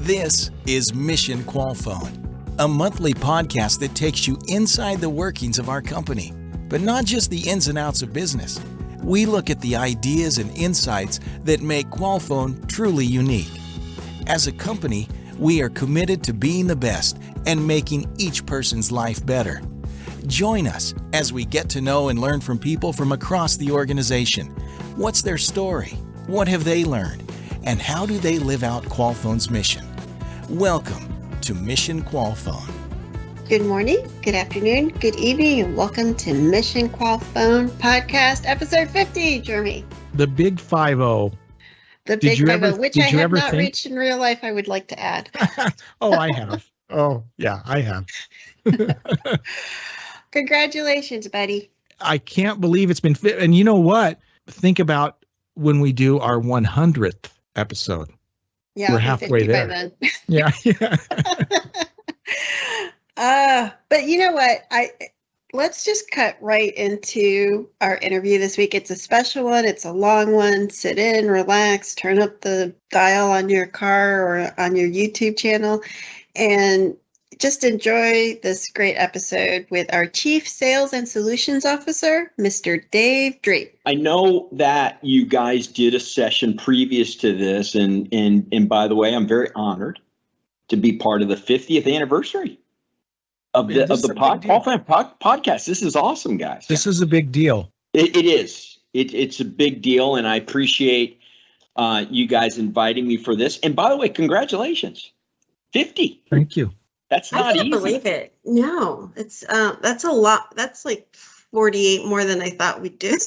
This is Mission Qualfon, a monthly podcast that takes you inside the workings of our company, but not just the ins and outs of business. We look at the ideas and insights that make Qualfon truly unique. As a company, we are committed to being the best and making each person's life better. Join us as we get to know and learn from people from across the organization. What's their story? What have they learned? And how do they live out Qualfon's mission? Welcome to Mission Qualfon. Good morning, good afternoon, good evening, and welcome to Mission Qualfon Podcast, episode 50, Jeremy. The big 5-0. The big 5-0, which I have not reached in real life, I would like to add. Oh, I have. Oh, yeah, I have. Congratulations, buddy. I can't believe it's been fit. And you know what? Think about when we do our 100th episode. Yeah, we're halfway there. Then. Yeah. But you know what? Let's just cut right into our interview this week. It's a special one. It's a long one. Sit in, relax, turn up the dial on your car or on your YouTube channel, and just enjoy this great episode with our Chief Sales and Solutions Officer, Mr. Dave Drayton. I know that you guys did a session previous to this, and by the way, I'm very honored to be part of the 50th anniversary of the Qualfon podcast. This is awesome, guys. This is a big deal. It is. It's a big deal, and I appreciate you guys inviting me for this. And by the way, congratulations, 50. Thank you. That's not easy. I can't believe it. No, it's that's a lot. That's like 48 more than I thought we'd do.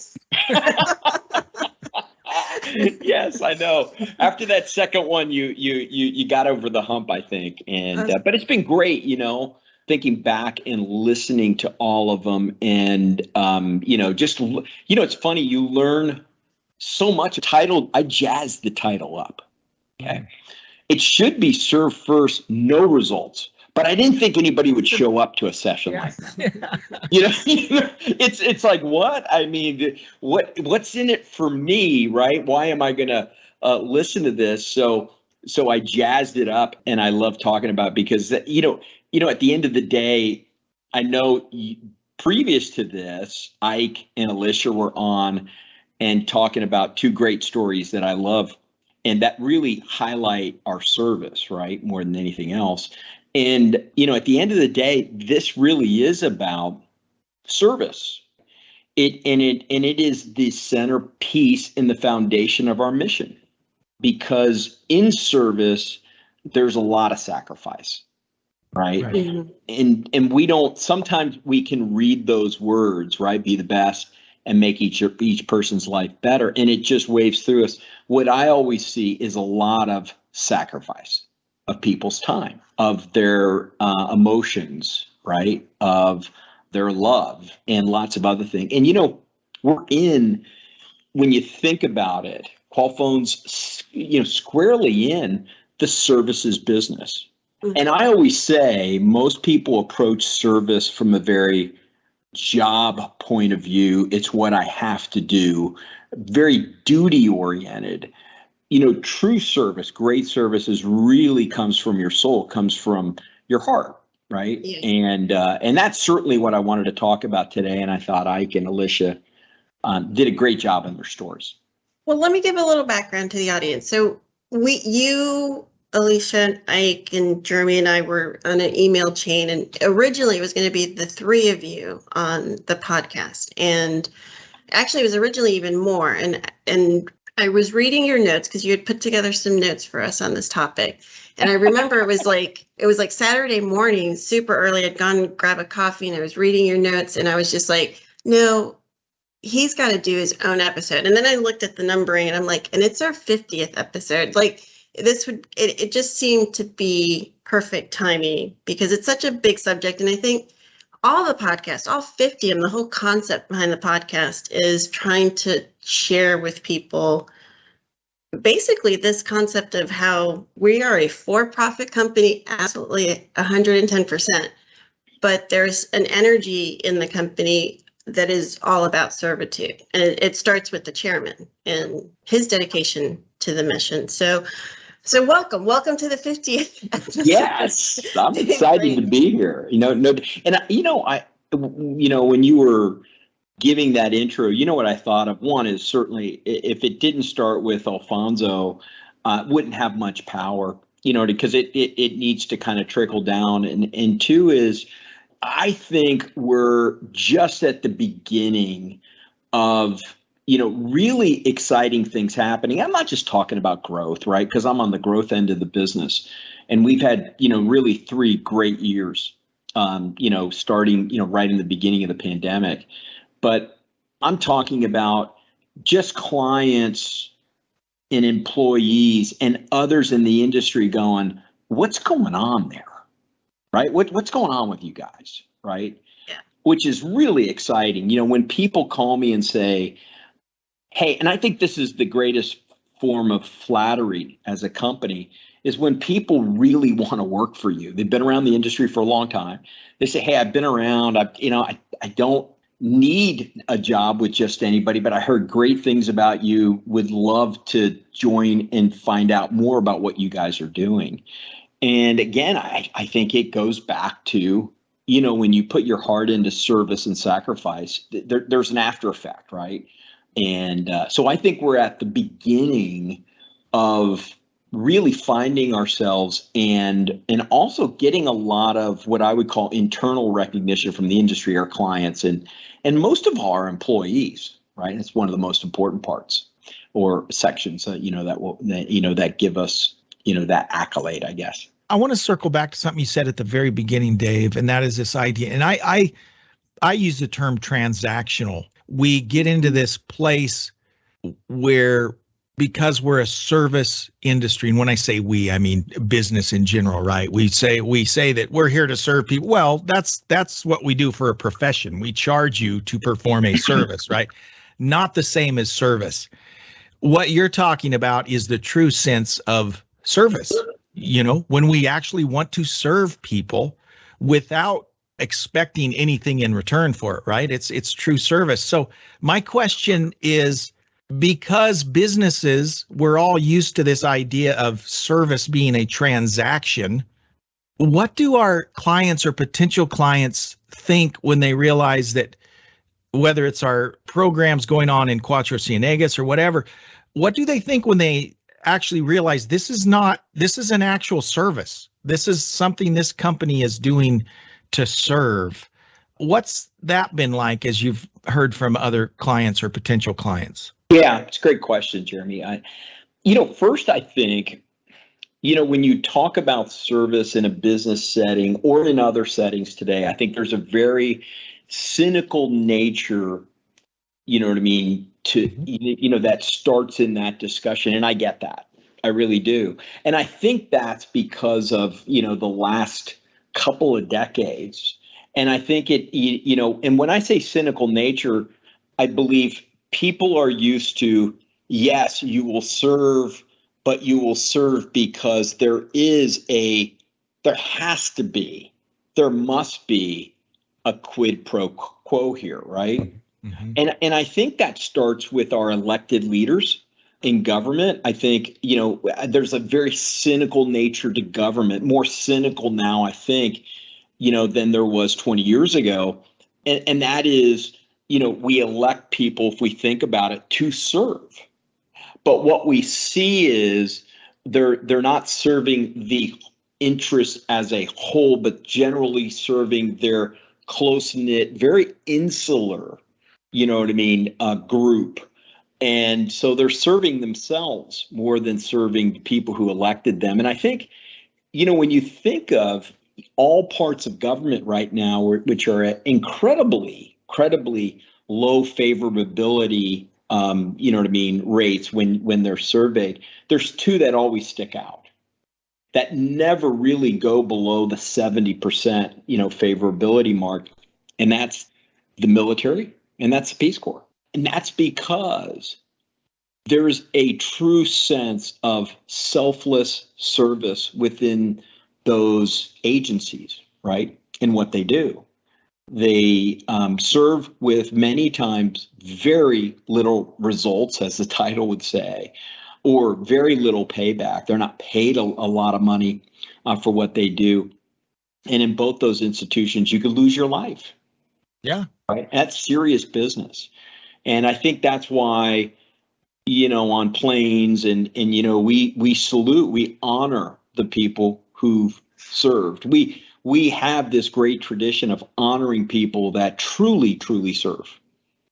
Yes, I know. After that second one, you got over the hump, I think. And but it's been great, thinking back and listening to all of them, and it's funny. You learn so much. I jazzed the title up. Okay, it should be serve first, no results. But I didn't think anybody would show up to a session like that. It's like, what? I mean, what's in it for me, right? Why am I going to listen to this? So I jazzed it up, and I love talking about it because, at the end of the day, I know previous to this, Ike and Alicia were on and talking about two great stories that I love, and that really highlight our service, right? More than anything else. And, at the end of the day, this really is about service. It is the centerpiece in the foundation of our mission, because in service, there's a lot of sacrifice, right? Mm-hmm. And sometimes we can read those words, right? Be the best and make each person's life better. And it just waves through us. What I always see is a lot of sacrifice of people's time, of their emotions, right? Of their love and lots of other things. And, when you think about it, Qualfon's, squarely in the services business. Mm-hmm. And I always say most people approach service from a very job point of view. It's what I have to do, very duty oriented. True service, great services really comes from your soul, comes from your heart, right? Yeah. And that's certainly what I wanted to talk about today. And I thought Ike and Alicia did a great job in their stories. Well, let me give a little background to the audience. So you, Alicia, Ike, and Jeremy and I were on an email chain, and originally it was going to be the three of you on the podcast. And actually it was originally even more. And I was reading your notes because you had put together some notes for us on this topic. And I remember it was like Saturday morning, super early. I'd gone and grab a coffee and I was reading your notes, and I was just like, no, he's got to do his own episode. And then I looked at the numbering and I'm like, and it's our 50th episode. Like it just seemed to be perfect timing because it's such a big subject. And I think all the podcasts, all 50 of them, the whole concept behind the podcast is trying to share with people basically this concept of how we are a for-profit company, absolutely 110%, but there's an energy in the company that is all about servitude. And it starts with the chairman and his dedication to the mission. So So welcome to the 50th episode. Yes, I'm excited to be here. When you were giving that intro, what I thought of? One is certainly if it didn't start with Alfonso, wouldn't have much power, because it needs to kind of trickle down. And two is, I think we're just at the beginning of really exciting things happening. I'm not just talking about growth, right? Because I'm on the growth end of the business, and we've had really 3 great years, starting right in the beginning of the pandemic. But I'm talking about just clients and employees and others in the industry going, what's going on there, right? What's going on with you guys, right? Yeah. Which is really exciting. When people call me and say, hey, and I think this is the greatest form of flattery as a company, is when people really want to work for you. They've been around the industry for a long time. They say, hey, I've been around, I don't need a job with just anybody, but I heard great things about you, would love to join and find out more about what you guys are doing. And again, I think it goes back to, when you put your heart into service and sacrifice, there's an after effect, right? And so I think we're at the beginning of really finding ourselves and also getting a lot of what I would call internal recognition from the industry, our clients, and most of our employees, right? It's one of the most important parts or sections that that give us that accolade, I guess. I want to circle back to something you said at the very beginning, Dave, and that is this idea. And I use the term transactional. We get into this place where, because we're a service industry, and when I say we, I mean business in general, right? We say that we're here to serve people. Well, that's what we do for a profession. We charge you to perform a service, right? Not the same as service. What you're talking about is the true sense of service. When we actually want to serve people without expecting anything in return for it, right? It's true service. So my question is, because businesses, we're all used to this idea of service being a transaction, what do our clients or potential clients think when they realize that, whether it's our programs going on in Cuatro Ciénegas or whatever, what do they think when they actually realize this is an actual service? This is something this company is doing to serve. What's that been like as you've heard from other clients or potential clients? Yeah, it's a great question, Jeremy. First, I think, when you talk about service in a business setting or in other settings today, I think there's a very cynical nature, that starts in that discussion. And I get that. I really do. And I think that's because of, the last couple of decades. And I think and when I say cynical nature, I believe people are used to, yes, you will serve, but you will serve because there must be a quid pro quo here, right? Mm-hmm. And I think that starts with our elected leaders in government. I think, there's a very cynical nature to government, more cynical now, I think, than there was 20 years ago. And that is, we elect people, if we think about it, to serve. But what we see is they're not serving the interest as a whole, but generally serving their close-knit, very insular, group. And so they're serving themselves more than serving the people who elected them. And I think, when you think of all parts of government right now, which are at incredibly low favorability, rates when they're surveyed, there's 2 that always stick out that never really go below the 70%, favorability mark. And that's the military and that's the Peace Corps. And that's because there's a true sense of selfless service within those agencies, right? And what they do. They serve with many times very little results, as the title would say. or very little payback. They're not paid a lot of money for what they do. And in both those institutions, you could lose your life. Yeah. Right. That's serious business. And I think that's why, on planes and we salute, we honor the people who've served. We have this great tradition of honoring people that truly, truly serve.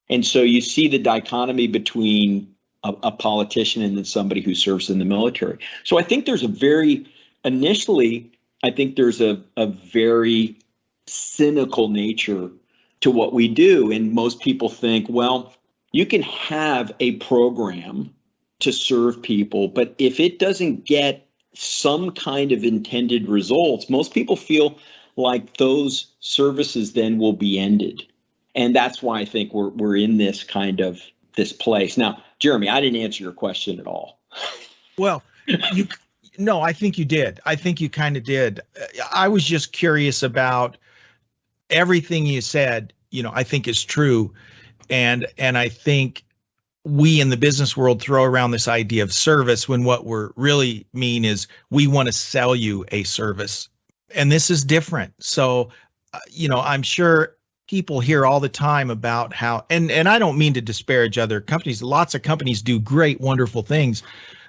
And so you see the dichotomy between a politician and then somebody who serves in the military. So I think there's a very cynical nature to what we do. And most people think, well, you can have a program to serve people, but if it doesn't get some kind of intended results, most people feel like those services then will be ended. And that's why I think we're in this kind of this place. Now, Jeremy, I didn't answer your question at all. Well, no, I think you did. I think you kind of did. I was just curious about everything you said, I think is true. And I think we in the business world throw around this idea of service when what we're really mean is we want to sell you a service. And this is different. So, I'm sure people hear all the time about how, and I don't mean to disparage other companies. Lots of companies do great, wonderful things,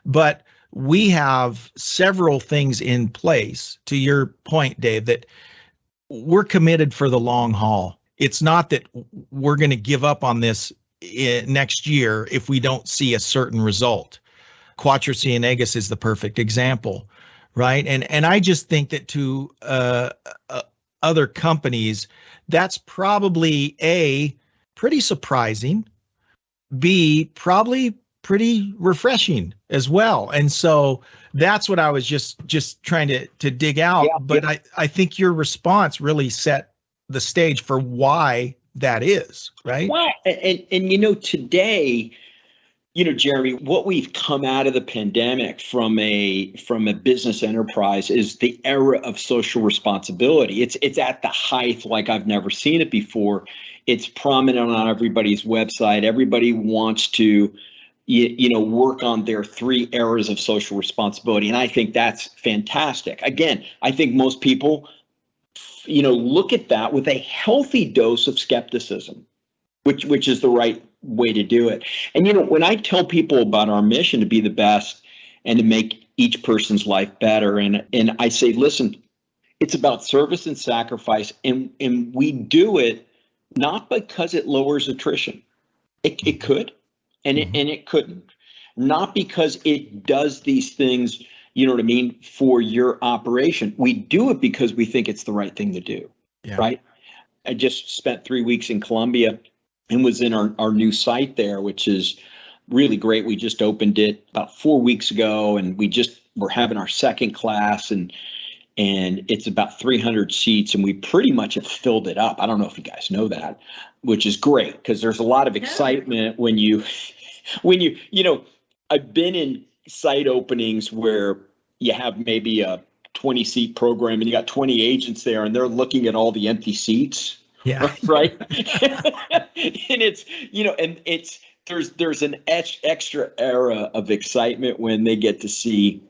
but we have several things in place, to your point, Dave, that we're committed for the long haul. It's not that we're going to give up on this next year if we don't see a certain result. Quattro Ciénegas is the perfect example, right? And I just think that to other companies, that's probably A, pretty surprising, B, probably pretty refreshing as well. And so that's what I was just trying to dig out. Yeah, but yeah. I think your response really set the stage for why that is, right? Well, and today, Jeremy, what we've come out of the pandemic from a business enterprise is the era of social responsibility. It's at the height like I've never seen it before. It's prominent on everybody's website. Everybody wants to work on their 3 eras of social responsibility. And I think that's fantastic. Again, I think most people, look at that with a healthy dose of skepticism, which is the right way to do it. And, when I tell people about our mission to be the best and to make each person's life better, and I say, listen, it's about service and sacrifice. And we do it not because it lowers attrition. It could. And it couldn't, not because it does these things, for your operation. We do it because we think it's the right thing to do, right? I just spent 3 weeks in Colombia and was in our new site there, which is really great. We just opened it about 4 weeks ago, and we're having our second class, and it's about 300 seats, and we pretty much have filled it up. I don't know if you guys know that, which is great because there's a lot of excitement when you I've been in site openings where you have maybe a 20 seat program and you got 20 agents there and they're looking at all the empty seats. Yeah. Right. And it's, there's an extra era of excitement when they get to see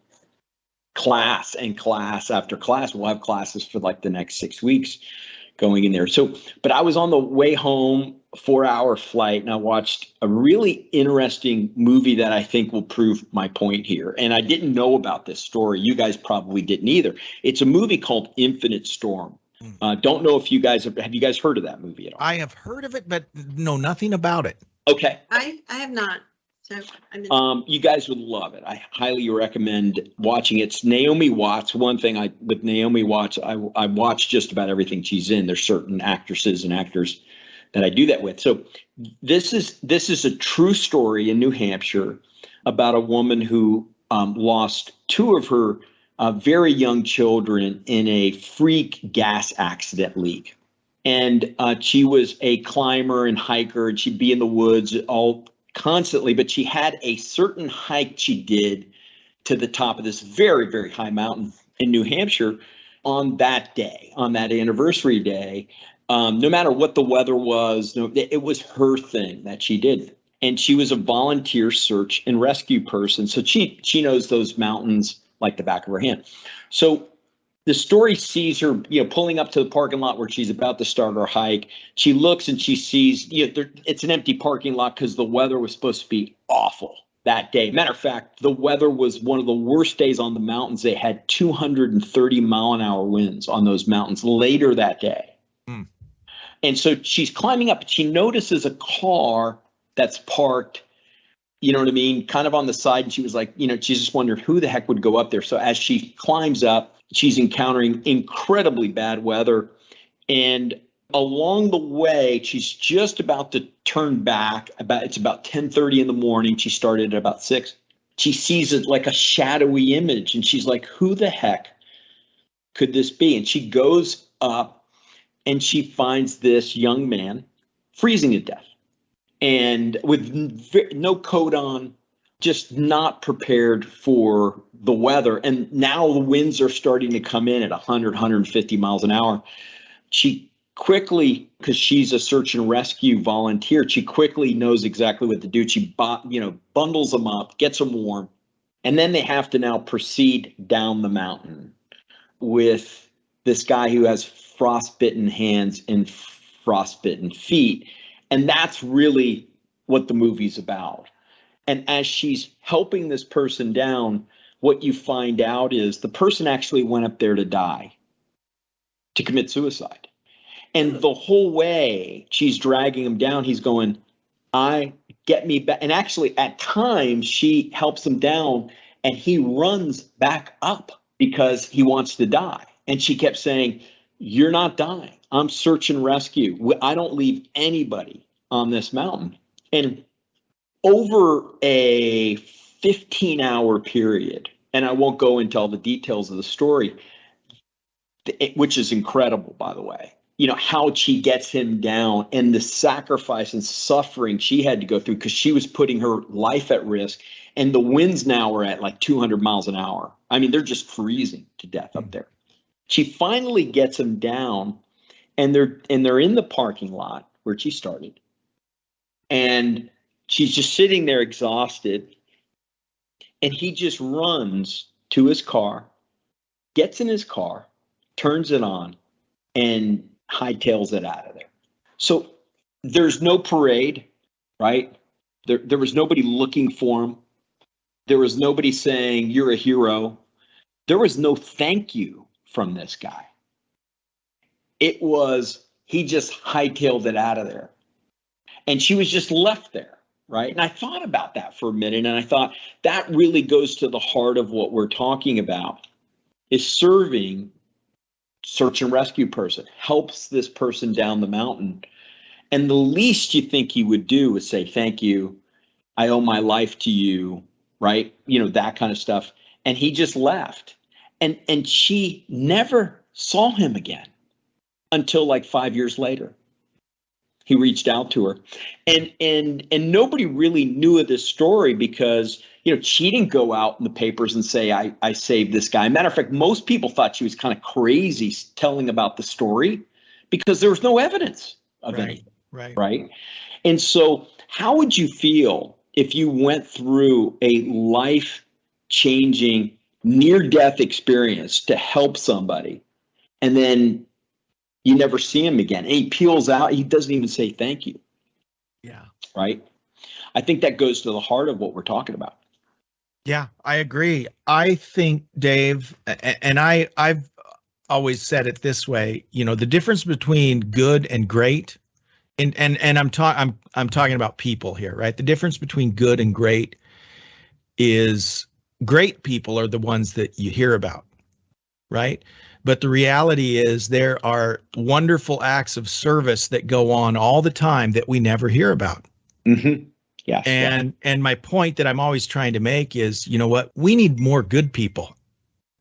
class and class after class. We'll have classes for like the next 6 weeks going in there. So, but I was on the way home, 4-hour flight, and I watched a really interesting movie that I think will prove my point here. And I didn't know about this story. You guys probably didn't either. It's a movie called Infinite Storm. Don't know if you guys have you guys heard of that movie at all? I have heard of it, but know nothing about it. Okay. I have not. So you guys would love it. I highly recommend watching it. It's Naomi Watts. One thing with Naomi Watts, I watch just about everything she's in. There's certain actresses and actors that I do that with. So this is a true story in New Hampshire about a woman who lost 2 of her very young children in a freak gas accident leak. And she was a climber and hiker, and she'd be in the woods all constantly, but she had a certain hike she did to the top of this very, very high mountain in New Hampshire on that day, on that anniversary day. No matter what the weather was, it was her thing that she did. And she was a volunteer search and rescue person. So she knows those mountains like the back of her hand. So the story sees her, pulling up to the parking lot where she's about to start her hike. She looks and she sees, it's an empty parking lot because the weather was supposed to be awful that day. Matter of fact, the weather was one of the worst days on the mountains. They had 230 mile an hour winds on those mountains later that day. Mm. And so she's climbing up and she notices a car that's parked, you know what I mean, kind of on the side. And she was like, she just wondered who the heck would go up there. So as she climbs up, she's encountering incredibly bad weather. And along the way, she's just about to turn back. It's about 10:30 in the morning. She started at about 6. She sees it like a shadowy image. And she's like, who the heck could this be? And she goes up and she finds this young man freezing to death. And with no coat on, just not prepared for the weather. And now the winds are starting to come in at 100, 150 miles an hour. She quickly, because she's a search and rescue volunteer, she quickly knows exactly what to do. She bundles them up, gets them warm. And then they have to now proceed down the mountain with this guy who has frostbitten hands and frostbitten feet. And that's really what the movie's about. And as she's helping this person down, what you find out is the person actually went up there to die, to commit suicide. And the whole way she's dragging him down, he's going, get me back. And actually, at times, she helps him down and he runs back up because he wants to die. And she kept saying, you're not dying. I'm search and rescue. I don't leave anybody on this mountain. And over a 15-hour period, and I won't go into all the details of the story, which is incredible, by the way, how she gets him down and the sacrifice and suffering she had to go through because she was putting her life at risk. And the winds now are at like 200 miles an hour. I mean, they're just freezing to death up there. She finally gets him down, and they're in the parking lot where she started. And she's just sitting there exhausted. And he just runs to his car, gets in his car, turns it on, and hightails it out of there. So there's no parade, right? There was nobody looking for him. There was nobody saying, you're a hero. There was no thank you from this guy. It was, he just hightailed it out of there. And she was just left there, right? And I thought about that for a minute, and I thought that really goes to the heart of what we're talking about, is serving search and rescue person, helps this person down the mountain. And the least you think he would do is say, thank you, I owe my life to you, right? That kind of stuff. And he just left. And she never saw him again until like 5 years later. He reached out to her, and nobody really knew of this story because, she didn't go out in the papers and say, I saved this guy. Matter of fact, most people thought she was kind of crazy telling about the story because there was no evidence of anything. Right. And so how would you feel if you went through a life-changing near-death experience to help somebody, and then you never see him again, and he peels out, he doesn't even say thank you? Yeah. Right? I think that goes to the heart of what we're talking about. Yeah, I agree. I think, Dave, and I've always said it this way, the difference between good and great, and I'm talking about people here, right? The difference between good and great is great people are the ones that you hear about, right? But the reality is there are wonderful acts of service that go on all the time that we never hear about. Mm-hmm. Yeah. And my point that I'm always trying to make is, what? We need more good people,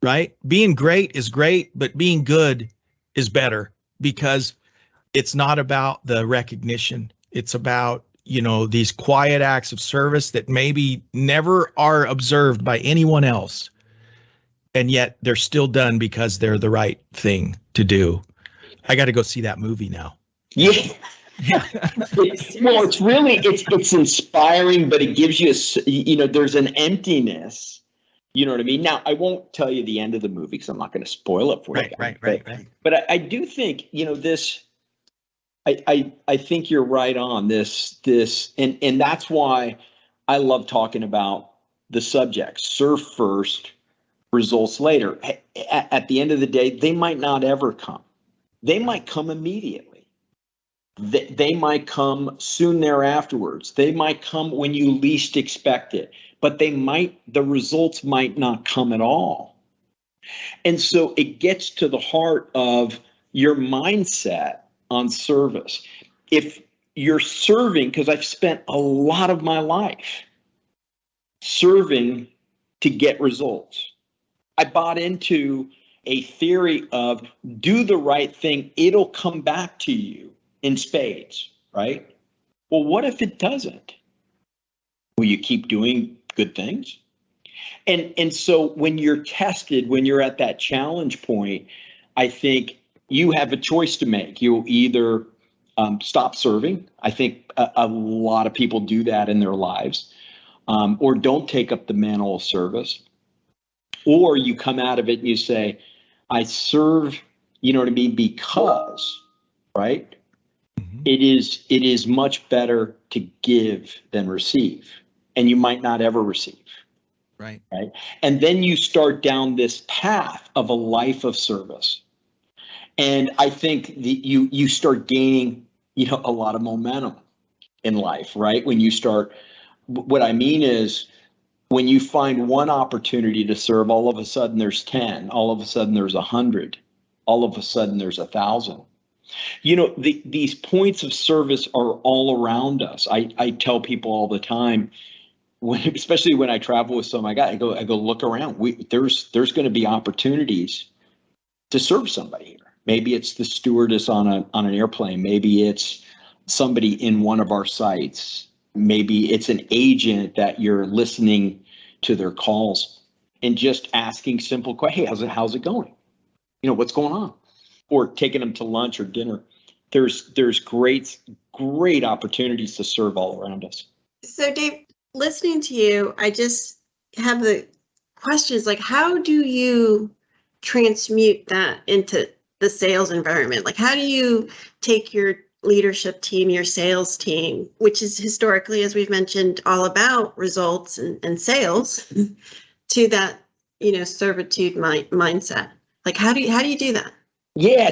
right? Being great is great, but being good is better because it's not about the recognition. It's about, these quiet acts of service that maybe never are observed by anyone else. And yet they're still done because they're the right thing to do. I got to go see that movie now. Yeah. Yeah. It's inspiring, but it gives you there's an emptiness. You know what I mean? Now, I won't tell you the end of the movie because I'm not going to spoil it for you. Right. But I do think, this, I think you're right on this, and that's why I love talking about the subject. Serve first, results later. At the end of the day, they might not ever come. They might come immediately. They might come soon thereafterwards. They might come when you least expect it, but the results might not come at all. And so it gets to the heart of your mindset on service. If you're serving, because I've spent a lot of my life serving to get results. I bought into a theory of do the right thing, it'll come back to you in spades, right? Well, what if it doesn't? Will you keep doing good things? And so when you're tested, when you're at that challenge point, I think you have a choice to make. You'll either stop serving. I think a lot of people do that in their lives, or don't take up the mantle of service. Or you come out of it and you say, I serve, you know what I mean? Because, right? Mm-hmm. It is much better to give than receive. And you might not ever receive. Right. And then you start down this path of a life of service. And I think you start gaining, a lot of momentum in life, right? When you start, what I mean is, when you find one opportunity to serve, all of a sudden there's 10, all of a sudden there's 100, all of a sudden there's 1,000. These points of service are all around us. I tell people all the time, especially when I travel with some of my guys, I go look around. There's going to be opportunities to serve somebody here. Maybe it's the stewardess on an airplane. Maybe it's somebody in one of our sites. Maybe it's an agent that you're listening to their calls and just asking simple questions. Hey, how's it going? What's going on? Or taking them to lunch or dinner. There's great opportunities to serve all around us. So Dave, listening to you, I just have the questions like, how do you transmute that into the sales environment? Like, how do you take your leadership team, your sales team, which is historically, as we've mentioned, all about results and sales, to that, servitude mindset? Like, how do you do that? Yeah,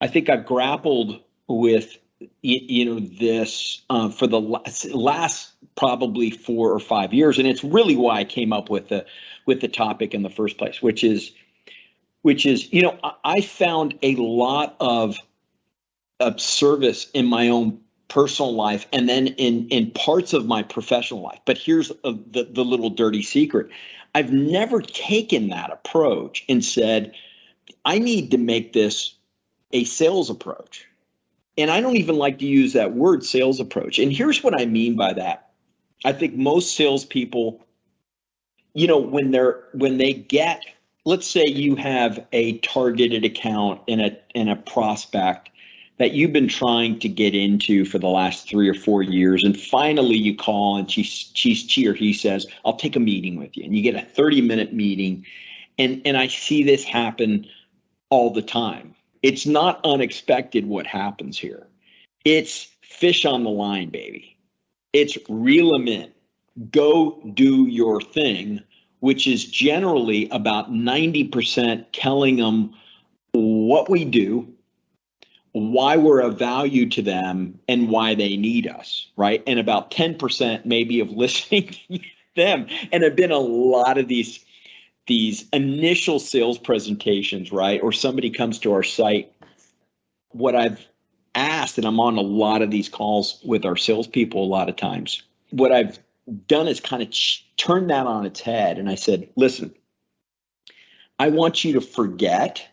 I think I've grappled with, this for the last probably 4 or 5 years, and it's really why I came up with the topic in the first place, which is, I found a lot of service in my own personal life and then in parts of my professional life. But here's the little dirty secret. I've never taken that approach and said, I need to make this a sales approach. And I don't even like to use that word, sales approach. And here's what I mean by that. I think most salespeople, when they get, let's say you have a targeted account in a prospect that you've been trying to get into for the last 3 or 4 years, and finally you call and she or he says, I'll take a meeting with you, and you get a 30-minute meeting, and I see this happen all the time. It's not unexpected what happens here. It's fish on the line, baby. It's reel them in. Go do your thing, which is generally about 90% telling them what we do, why we're of value to them, and why they need us, right? And about 10% maybe of listening to them. And there have been a lot of these initial sales presentations, right? Or somebody comes to our site. What I've asked, and I'm on a lot of these calls with our salespeople a lot of times, what I've done is kind of turn that on its head. And I said, listen, I want you to forget.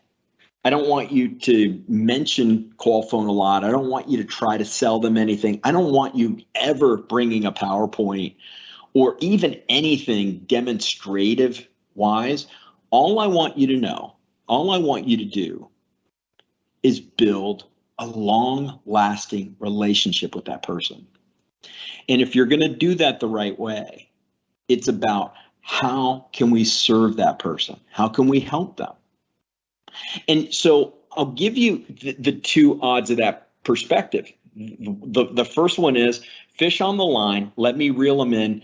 I don't want you to mention Qualfon a lot. I don't want you to try to sell them anything. I don't want you ever bringing a PowerPoint or even anything demonstrative wise. All I want you to know, all I want you to do is build a long-lasting relationship with that person. And if you're going to do that the right way, it's about how can we serve that person? How can we help them? And so I'll give you the two odds of that perspective. The first one is fish on the line. Let me reel them in.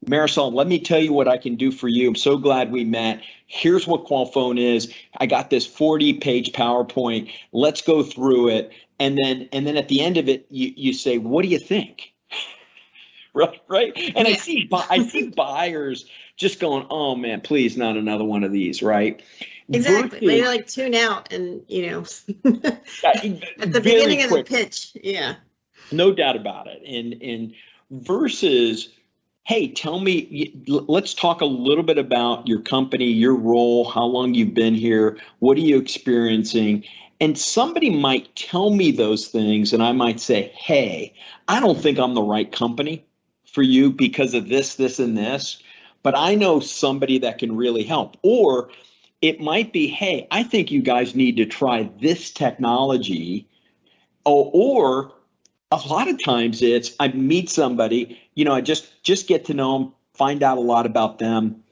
Marisol, let me tell you what I can do for you. I'm so glad we met. Here's what Qualfon is. I got this 40-page PowerPoint. Let's go through it. And then at the end of it, you say, what do you think? Right. And Yeah. I see buyers just going, oh man, please not another one of these, right? Exactly. They like tune out and, at the beginning of the pitch. Yeah. No doubt about it. And versus, hey, tell me, let's talk a little bit about your company, your role, how long you've been here, what are you experiencing? And somebody might tell me those things and I might say, hey, I don't think I'm the right company for you because of this, and this, but I know somebody that can really help. Or it might be, hey, I think you guys need to try this technology. Or a lot of times it's I meet somebody, I just get to know them, find out a lot about them.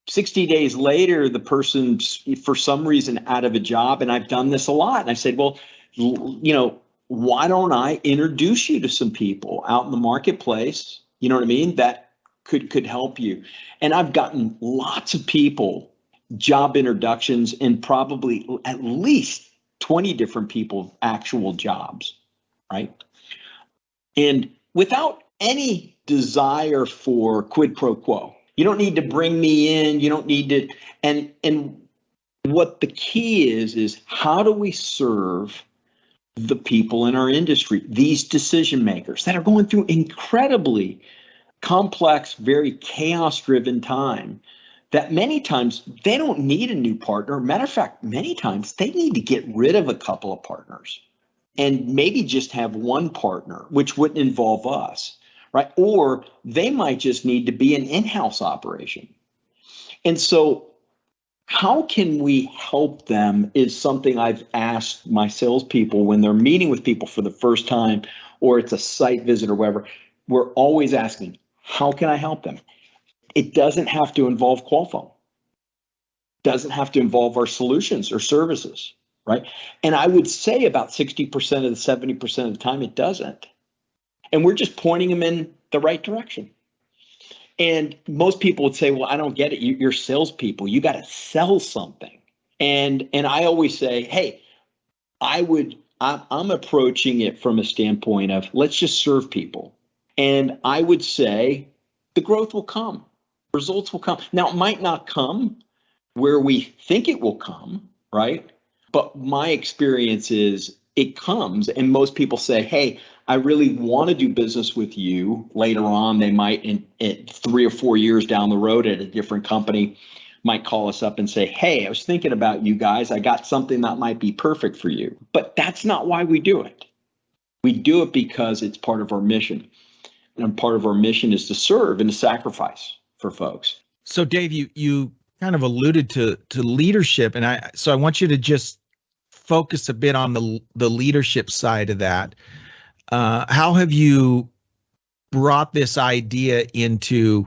60 days later, the person's for some reason out of a job, and I've done this a lot. And I said, well, why don't I introduce you to some people out in the marketplace? You know what I mean? That could help you. And I've gotten lots of people job introductions and probably at least 20 different people actual jobs, right? And without any desire for quid pro quo. You don't need to bring me in. You don't need to. And what the key is how do we serve the people in our industry, these decision makers that are going through incredibly complex, very chaos-driven time that many times they don't need a new partner. Matter of fact, many times they need to get rid of a couple of partners and maybe just have one partner, which wouldn't involve us, right? Or they might just need to be an in-house operation. And so how can we help them is something I've asked my salespeople when they're meeting with people for the first time, or it's a site visit or whatever. We're always asking, how can I help them? It doesn't have to involve Qualfon. Doesn't have to involve our solutions or services, right? And I would say about 60% of the 70% of the time it doesn't. And we're just pointing them in the right direction. And most people would say, well, I don't get it. You're salespeople. You got to sell something. And I always say, hey, I'm approaching it from a standpoint of let's just serve people. And I would say the growth will come. Results will come. Now, it might not come where we think it will come, right? But my experience is it comes, and most people say, hey, I really want to do business with you later on. They might, in 3 or 4 years down the road at a different company, might call us up and say, hey, I was thinking about you guys. I got something that might be perfect for you. But that's not why we do it. We do it because it's part of our mission. And part of our mission is to serve and to sacrifice for folks. So Dave, you kind of alluded to leadership, and I want you to just focus a bit on the leadership side of that. How have you brought this idea into,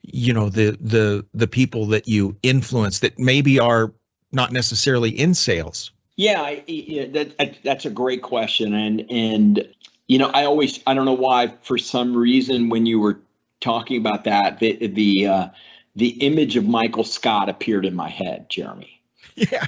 the people that you influence that maybe are not necessarily in sales? Yeah, that's a great question, and I don't know why, for some reason, when you were talking about that, the image of Michael Scott appeared in my head, Jeremy. Yeah.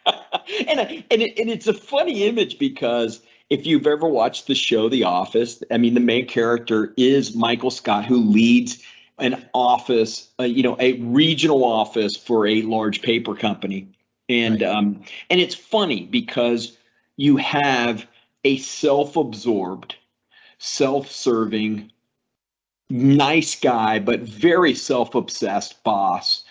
and it's a funny image because if you've ever watched the show The Office, I mean, the main character is Michael Scott, who leads an office, a regional office for a large paper company. And right. And it's funny because you have a self-absorbed, self-serving, nice guy, but very self-obsessed boss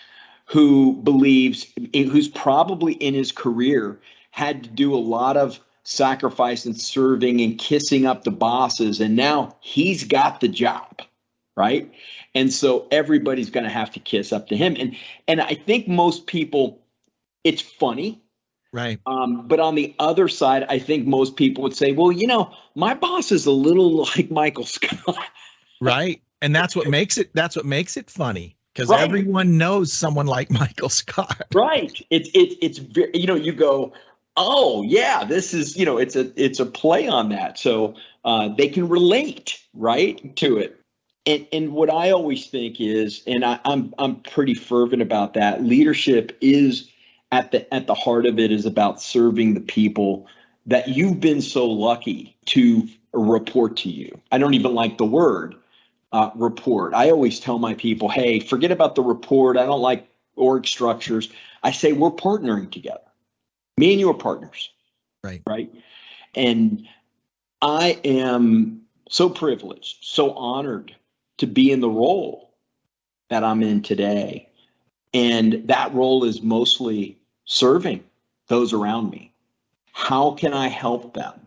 who's probably in his career had to do a lot of sacrifice and serving and kissing up the bosses. And now he's got the job, right? And so everybody's going to have to kiss up to him. And I think most people, it's funny Right. But on the other side, I think most people would say, well, my boss is a little like Michael Scott. Right. And that's what makes it funny, because Right. everyone knows someone like Michael Scott. Right. It's very, you go, oh yeah, this is, it's a play on that. So they can relate, right, to it. And what I always think is, and I'm pretty fervent about that, leadership is at the heart of it is about serving the people that you've been so lucky to report to you. I don't even like the word report. I always tell my people, hey, forget about the report. I don't like org structures. I say we're partnering together. Me and you are partners. Right. Right. And I am so privileged, so honored to be in the role that I'm in today. And that role is mostly serving those around me. How can I help them?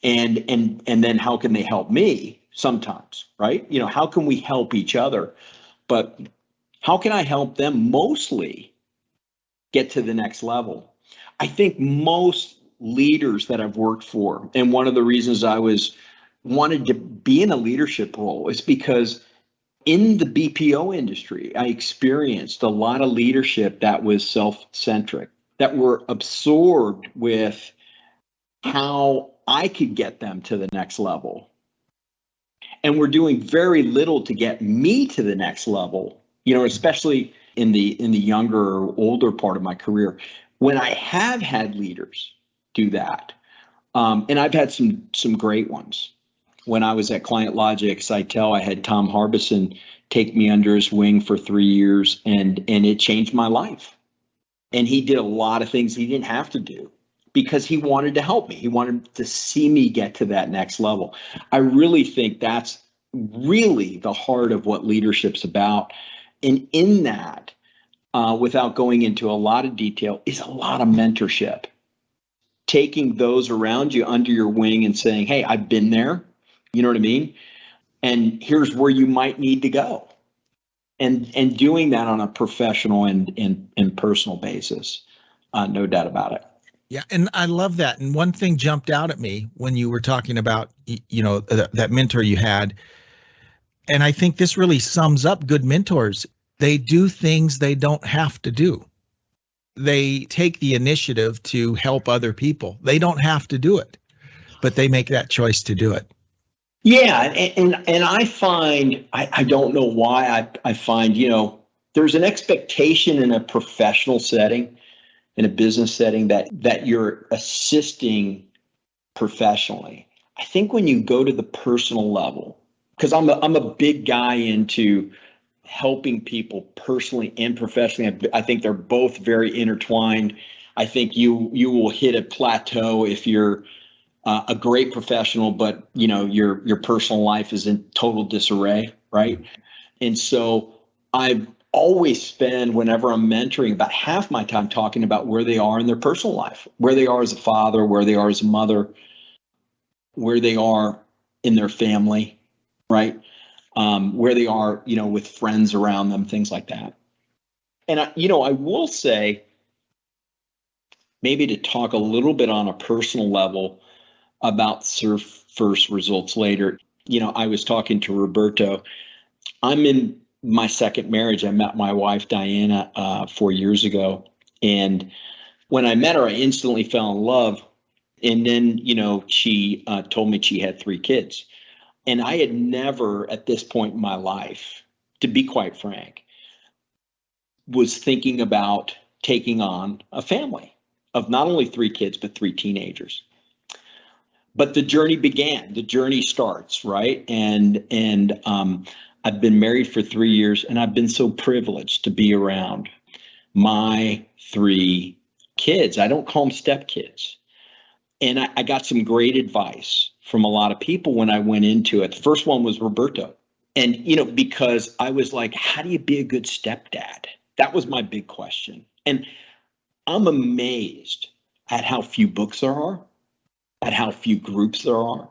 And then how can they help me sometimes, right? How can we help each other? But how can I help them mostly get to the next level? I think most leaders that I've worked for, and one of the reasons I wanted to be in a leadership role is because in the BPO industry, I experienced a lot of leadership that was self-centric, that were absorbed with how I could get them to the next level. And we're doing very little to get me to the next level, especially in the younger or older part of my career, when I have had leaders do that. And I've had some great ones. When I was at Client Logic, Cytel, I had Tom Harbison take me under his wing for 3 years, and it changed my life. And he did a lot of things he didn't have to do because he wanted to help me. He wanted to see me get to that next level. I really think that's really the heart of what leadership's about. And in that, without going into a lot of detail, is a lot of mentorship. Taking those around you under your wing and saying, hey, I've been there. You know what I mean? And here's where you might need to go. And doing that on a professional and personal basis, no doubt about it. Yeah, and I love that. And one thing jumped out at me when you were talking about, that mentor you had. And I think this really sums up good mentors. They do things they don't have to do. They take the initiative to help other people. They don't have to do it, but they make that choice to do it. Yeah, and I find, I don't know why, I find, there's an expectation in a professional setting, in a business setting, that you're assisting professionally. I think when you go to the personal level, because I'm a big guy into helping people personally and professionally. I think they're both very intertwined. I think you will hit a plateau if you're a great professional, but your personal life is in total disarray, right? And so I always spend, whenever I'm mentoring, about half my time talking about where they are in their personal life, where they are as a father, where they are as a mother, where they are in their family, right? Where they are, with friends around them, things like that. And I will say, maybe to talk a little bit on a personal level about serve first, results later. I was talking to Roberto. I'm in my second marriage. I met my wife, Diana, 4 years ago. And when I met her, I instantly fell in love. And then, she told me she had 3 kids. And I had never, at this point in my life, to be quite frank, was thinking about taking on a family of not only 3 kids, but 3 teenagers. But the journey began. The journey starts, right? And I've been married for 3 years, and I've been so privileged to be around my 3 kids. I don't call them stepkids. And I got some great advice from a lot of people when I went into it. The first one was Roberto. And, because I was like, how do you be a good stepdad? That was my big question. And I'm amazed at how few books there are, at how few groups there are.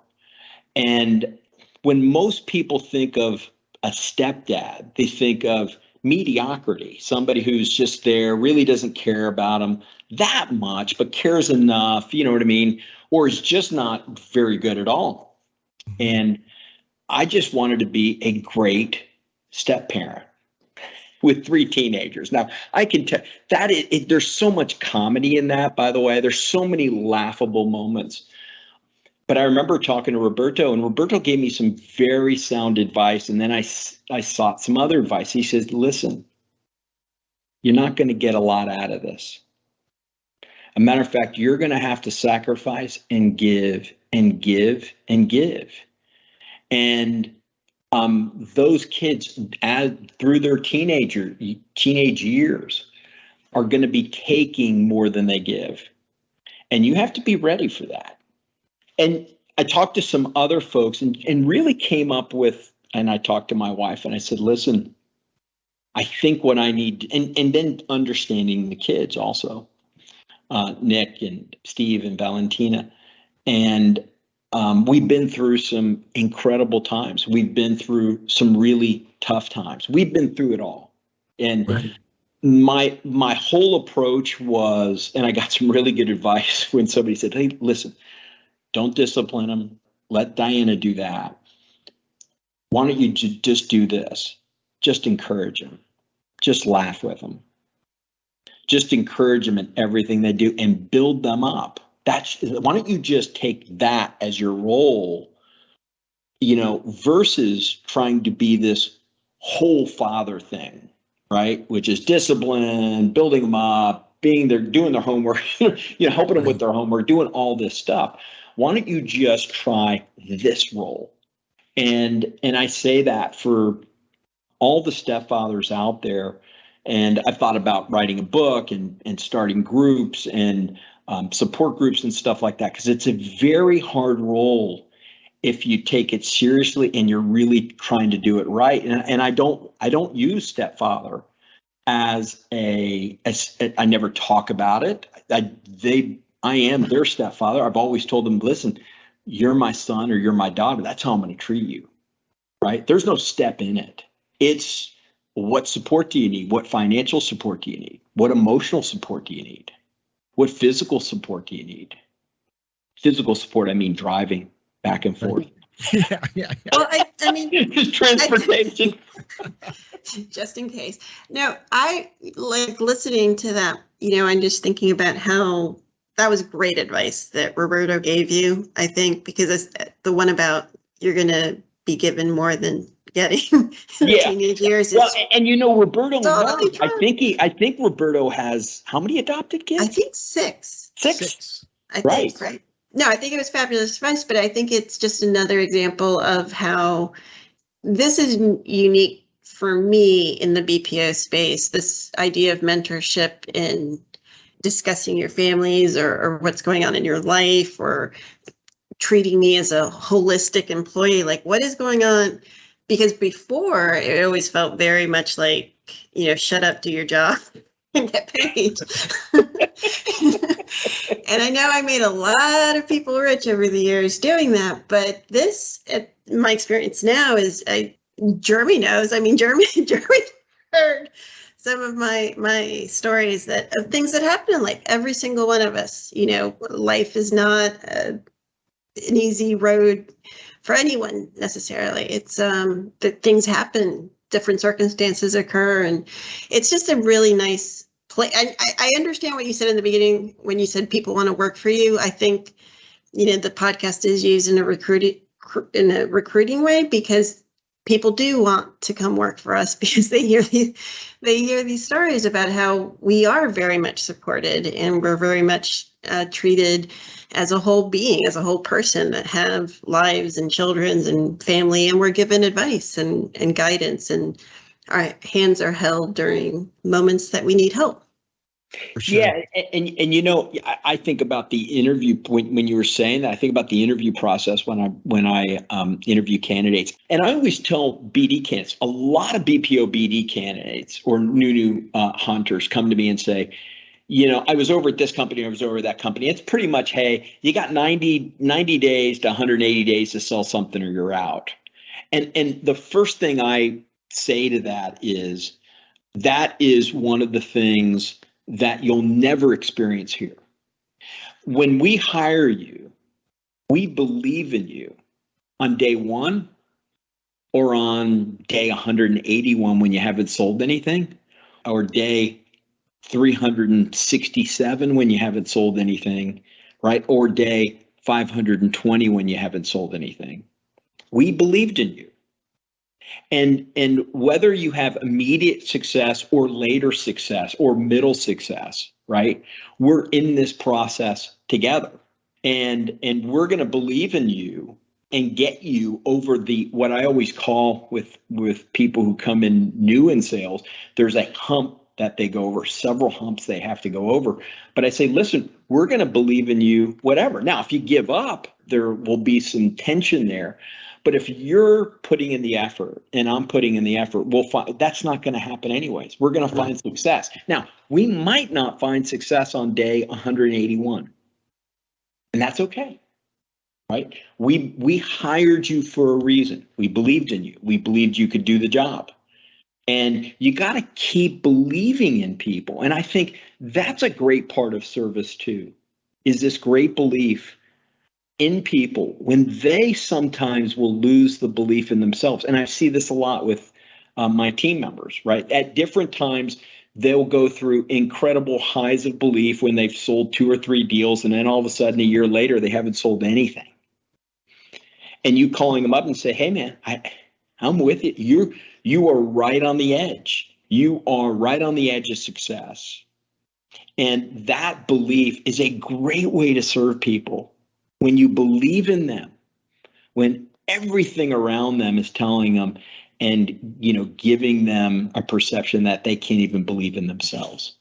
And when most people think of a stepdad, they think of mediocrity, somebody who's just there, really doesn't care about them, that much, but cares enough, you know what I mean? Or is just not very good at all. And I just wanted to be a great step parent with 3 teenagers. Now, I can tell that there's so much comedy in that, by the way. There's so many laughable moments. But I remember talking to Roberto, and Roberto gave me some very sound advice. And then I sought some other advice. He says, listen, you're not going to get a lot out of this. A matter of fact, you're going to have to sacrifice and give and give and give. And those kids, through their teenage years, are going to be taking more than they give. And you have to be ready for that. And I talked to some other folks and really came up with, and I talked to my wife and I said, listen, I think what I need, and then understanding the kids also, Nick and Steve and Valentina. And we've been through some incredible times. We've been through some really tough times. We've been through it all. And right. My whole approach was, and I got some really good advice when somebody said, hey, listen, don't discipline them. Let Diana do that. Why don't you just do this? Just encourage them. Just laugh with them. Just encourage them in everything they do and build them up. Why don't you just take that as your role, versus trying to be this whole father thing, right? Which is discipline, building them up, being there, doing their homework, helping them with their homework, doing all this stuff. Why don't you just try this role? And I say that for all the stepfathers out there. And I've thought about writing a book and starting groups and support groups and stuff like that, because it's a very hard role if you take it seriously and you're really trying to do it right. And I don't use stepfather as I never talk about it. I am their stepfather. I've always told them, listen, you're my son or you're my daughter. That's how I'm going to treat you, right? There's no step in it. It's what support do you need? What financial support do you need? What emotional support do you need? What physical support do you need? Physical support, I mean driving back and forth. Yeah. Well, I mean, just transportation. Just in case. No, I like listening to that. I'm just thinking about how that was great advice that Roberto gave you, I think, because it's the one about you're going to be given more than getting in the teenage years. Well, and Roberto, totally I think Roberto has how many adopted kids? I think 6. 6. I think, right? No, I think it was fabulous advice, but I think it's just another example of how this is unique for me in the BPO space. This idea of mentorship in discussing your families or what's going on in your life, or treating me as a holistic employee, like what is going on? Because before it always felt very much like, shut up, do your job and get paid. And I know I made a lot of people rich over the years doing that, but this, my experience now is, Jeremy knows. I mean, Jeremy heard some of my stories of things that happen in life. Every single one of us, life is not an easy road for anyone necessarily. It's that things happen, different circumstances occur, and it's just a really nice place. I understand what you said in the beginning when you said people want to work for you. I think the podcast is used in a recruiting way, because people do want to come work for us because they hear these stories about how we are very much supported and we're very much treated as a whole being, as a whole person, that have lives and children and family, and we're given advice and guidance, and our hands are held during moments that we need help. For sure. Yeah, and I think about the interview when you were saying that. I think about the interview process when I interview candidates, and I always tell BD candidates, a lot of BPO BD candidates or new hunters come to me and say, I was over at this company, I was over at that company. It's pretty much, hey, you got 90 days to 180 days to sell something or you're out. And the first thing I say to that is one of the things that you'll never experience here. When we hire you, we believe in you on day one or on day 181 when you haven't sold anything, or day 367 when you haven't sold anything, right? Or day 520 when you haven't sold anything. We believed in you. And whether you have immediate success or later success or middle success, right? We're in this process together. And we're going to believe in you and get you over what I always call with people who come in new in sales, there's a hump that they go over, several humps they have to go over. But I say, listen, we're going to believe in you, whatever. Now, if you give up, there will be some tension there. But if you're putting in the effort and I'm putting in the effort, we'll find that's not going to happen anyways. We're going to find success. Now, we might not find success on day 181. And that's okay, right? We hired you for a reason. We believed in you. We believed you could do the job. And you got to keep believing in people. And I think that's a great part of service too, is this great belief in people when they sometimes will lose the belief in themselves. And I see this a lot with my team members, right? At different times, they'll go through incredible highs of belief when they've sold 2 or 3 deals. And then all of a sudden, a year later, they haven't sold anything. And you calling them up and say, hey, man, I'm with you. You are right on the edge. You are right on the edge of success. And that belief is a great way to serve people. When you believe in them, when everything around them is telling them and, giving them a perception that they can't even believe in themselves.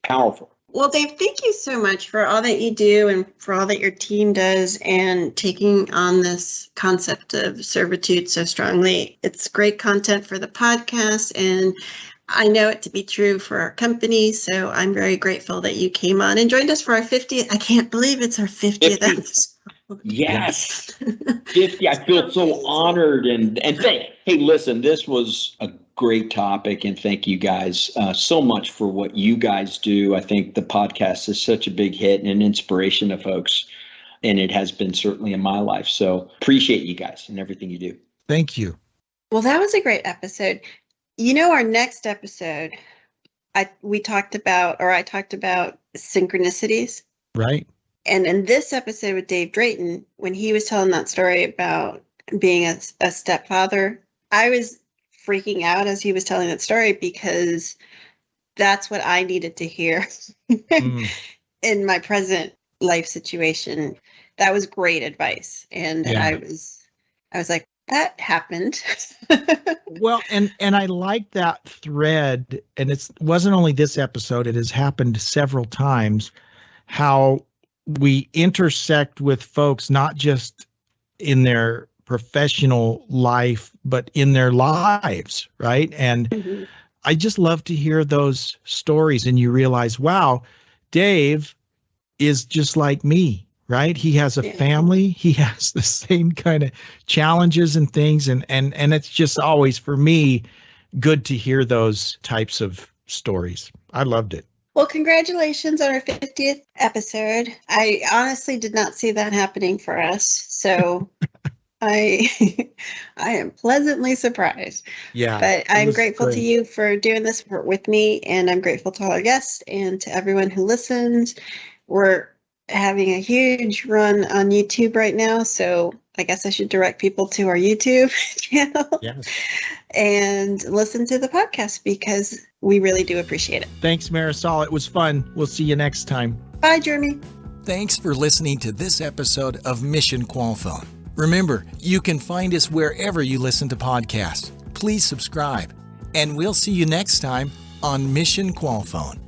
Powerful. Well, Dave, thank you so much for all that you do and for all that your team does and taking on this concept of servitude so strongly. It's great content for the podcast, and I know it to be true for our company. So I'm very grateful that you came on and joined us for our 50th. I can't believe it's our 50th episode. Yes. 50. I feel so honored and hey, listen, this was a great topic, and thank you guys so much for what you guys do. I think the podcast is such a big hit and an inspiration to folks, and it has been certainly in my life. So appreciate you guys and everything you do. Thank you. Well, that was a great episode. Our next episode, I talked about synchronicities. Right. And in this episode with Dave Drayton, when he was telling that story about being a stepfather, I was freaking out as he was telling that story because that's what I needed to hear in my present life situation. That was great advice. And I was like, that happened. Well, and I like that thread, and it wasn't only this episode, it has happened several times, how we intersect with folks, not just in their professional life, but in their lives, right? And I just love to hear those stories, and you realize, wow, Dave is just like me, right? He has a family. He has the same kind of challenges and things. And it's just always, for me, good to hear those types of stories. I loved it. Well, congratulations on our 50th episode. I honestly did not see that happening for us. So I am pleasantly surprised. Yeah. But I'm grateful great to you for doing this with me. And I'm grateful to all our guests and to everyone who listens. We're having a huge run on YouTube right now, so I guess I should direct people to our YouTube channel and listen to the podcast because we really do appreciate it. Thanks, Marisol. It was fun. We'll see you next time. Bye, Jeremy. Thanks for listening to this episode of Mission Qualfon. Remember, you can find us wherever you listen to podcasts. Please subscribe, and we'll see you next time on Mission Qualfon.